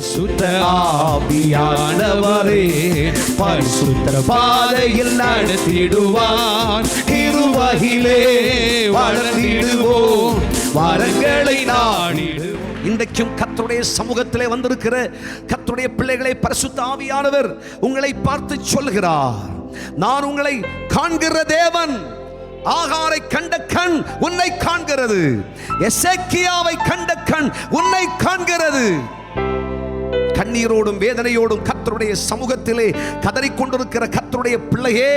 பரிசுத்த ஆவியானவரே பரிசுத்த பாதையில் நடத்திடுவார். இருவகிலே வளர்ந்திடுவோம், வரங்களை நாடிடுவோம். இன்றைக்கும் கர்த்தருடைய சமூகத்திலே வந்திருக்கிற கர்த்தருடைய பிள்ளைகளை பரிசுத்த ஆவியானவர் உங்களை பார்த்து சொல்கிறார், நான் உங்களை காண்கிற தேவன். ஆகாரை கண்ட கண் உன்னை காண்கிறது, எசேக்கியாவை கண்ட கண் உன்னை காண்கிறது. கண்ணீரோடும் வேதனையோடும் கர்த்தருடைய சமூகத்திலே கதறிக்கொண்டிருக்கிற கர்த்தருடைய பிள்ளையே,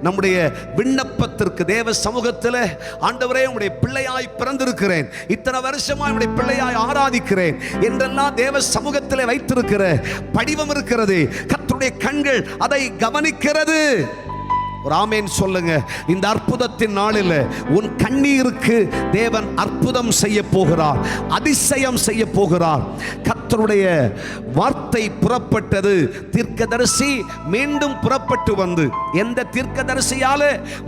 நம்முடைய விண்ணப்பத்திற்கு தேவ சமூகத்தில், ஆண்டவரே உம்முடைய பிள்ளையாய் பிறந்திருக்கிறேன், இத்தனை வருஷமாய் உம்முடைய பிள்ளையாய் ஆராதிக்கிறேன் என்றெல்லாம் தேவ சமூகத்திலே வைத்திருக்கிற படிவம் இருக்கிறது. கர்த்தருடைய கண்கள் அதை கவனிக்கிறது. ஒரு ஆமேன் சொல்லுங்க. இந்த அற்புதத்தின் நாளில் உன் கண்ணீருக்கு தேவன் அற்புதம் செய்ய போகிறார், அதிசயம் செய்ய போகிறார். கர்த்தருடைய வார்த்தை புறப்பட்டது, தீர்க்கதரிசி மீண்டும் புறப்பட்டு வந்து எந்த தீர்க்கதரிசியால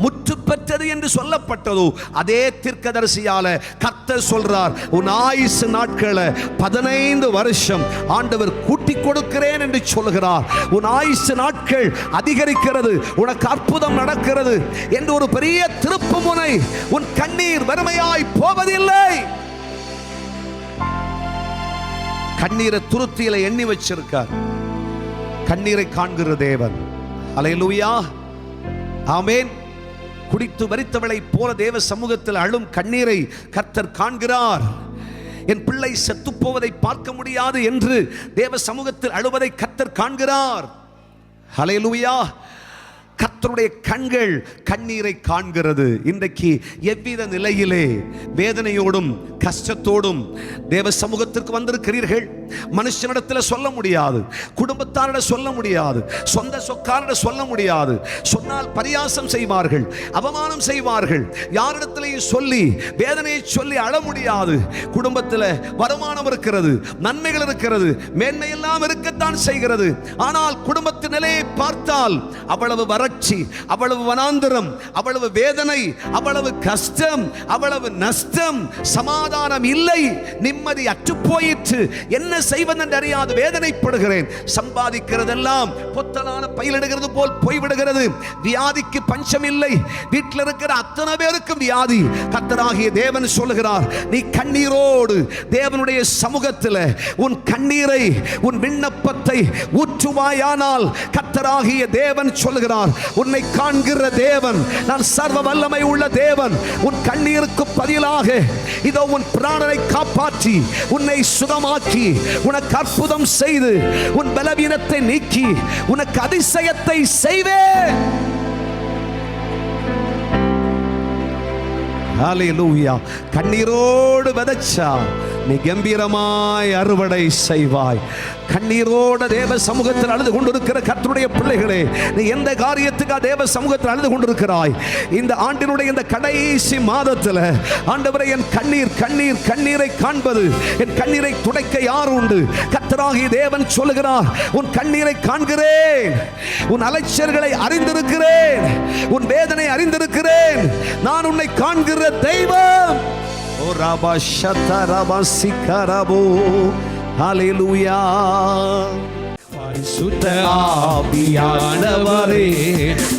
முற்று பெற்றது என்று சொல்லப்பட்டதோ அதே தீர்க்கதரிசியால கர்த்தர் சொல்றார், உன் ஆயுசு நாட்களை 15 வருஷம் ஆண்டவர் கூட்டி கொடுக்கிறேன் என்று சொல்கிறார். உன் ஆயுசு நாட்கள் அதிகரிக்கிறது, உனக்கு அற்புதம் நடக்கிறது என்று ஒரு பெரிய திருப்பு முனை. உன் கண்ணீர் வெறுமையாய் போவதில்லை. கண்ணீரை துருத்தியில எண்ணி வச்சிருக்கார். கண்ணீரை காண்கிற தேவன். அல்லேலூயா, ஆமென். குடித்து வரித்தவளை போல தேவ சமூகத்தில் அழும் கண்ணீரை கர்த்தர் காண்கிறார். என் பிள்ளை செத்து போவதை பார்க்க முடியாது என்று தேவ சமூகத்தில் அழுவதை கர்த்தர் காண்கிறார். அல்லேலூயா. கர்த்தருடைய கண்கள் கண்ணீரை காண்கிறது. இன்றைக்கு எவ்வித நிலையிலே வேதனையோடும் கஷ்டத்தோடும் தேவ சமூகத்திற்கு வந்திருக்கிறீர்கள், மனுஷனிடத்தில் சொல்ல முடியாது, குடும்பத்தாரிட சொல்ல முடியாது, சொந்த சொக்காரிட சொல்ல முடியாது. சொன்னால் பரியாசம் செய்வார்கள், அவமானம் செய்வார்கள். யாரிடத்திலையும் சொல்லி வேதனையை சொல்லி அழ முடியாது. குடும்பத்தில் வருமானம் இருக்கிறது, நன்மைகள் இருக்கிறது, மேன்மையெல்லாம் இருக்கத்தான் செய்கிறது. ஆனால் குடும்பத்தின் நிலையை பார்த்தால் அவ்வளவு வறட்சி, அவ்வளவு வனாந்திரம், அவ்வளவு வேதனை, அவ்வளவு கஷ்டம், அவ்வளவு நஷ்டம், சமாதானம் இல்லை, நிம்மதி அற்று போயிற்று. என்ன செய்வதென்று அறியாது வேதனைப்படுகிறேன். சம்பாதிக்கிறதெல்லாம் பொத்தலான பயிலிடுகிறது போல் போய்விடுகிறது. வியாதிக்கு பஞ்சம் இல்லை. வீட்டில் இருக்கிற அத்தனை பேருக்கும் வியாதி. கர்த்தராகிய தேவன் சொல்லுகிறார், நீ கண்ணீரோடு தேவனுடைய சமூகத்தில் உன் கண்ணீரை, உன் விண்ணப்பத்தை ஊற்றுவாயானால் கர்த்தராகிய தேவன் சொல்லுகிறார், உன்னை காண்கிற தேவன், நான் சர்வ வல்லமை உள்ள தேவன். உன் கண்ணீருக்கு பதிலாக இதோ உன் பிராணனை காப்பாற்றி உன்னை சுகமாக்கி உனக்கு அற்புதம் செய்து உன் பலவீனத்தை நீக்கி உனக்கு அதிசயத்தை செய்வேன். ஹல்லேலூயா. கண்ணீரோடு விதைச்சா நீ கம்பீரமாய் அறுவடை செய்வாய். கண்ணீரோட தேவ சமூகத்தில் அழுது கொண்டிருக்கிற கர்த்தருடைய பிள்ளைகளே, நீ எந்த காரியத்துக்காக தேவ சமூகத்தில் அழுது கொண்டிருக்கிறாய்? இந்த ஆண்டினுடைய இந்த கடைசி மாதத்தில் ஆண்டவரே, என் கண்ணீர் கண்ணீர் கண்ணீரை காண்பது, என் கண்ணீரை துடைக்க யார் உண்டு? கர்த்தராகிய தேவன் சொல்லுகிறார், உன் கண்ணீரை காண்கிறேன், உன் அலைச்சல்களை அறிந்திருக்கிறேன், உன் வேதனை அறிந்திருக்கிறேன். நான் உன்னை காண்கிற தெய்வம். ஓ ராபா ஷதா ராபா சிகரபோ. ஹல்லேலூயா. பரிசுத்த ஆவியானவரே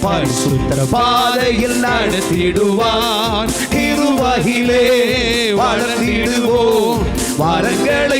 பரிசுத்த பாதையில் நடத்திடுவார். இருவகிலே வளர்ந்திடுவோம், வரங்களை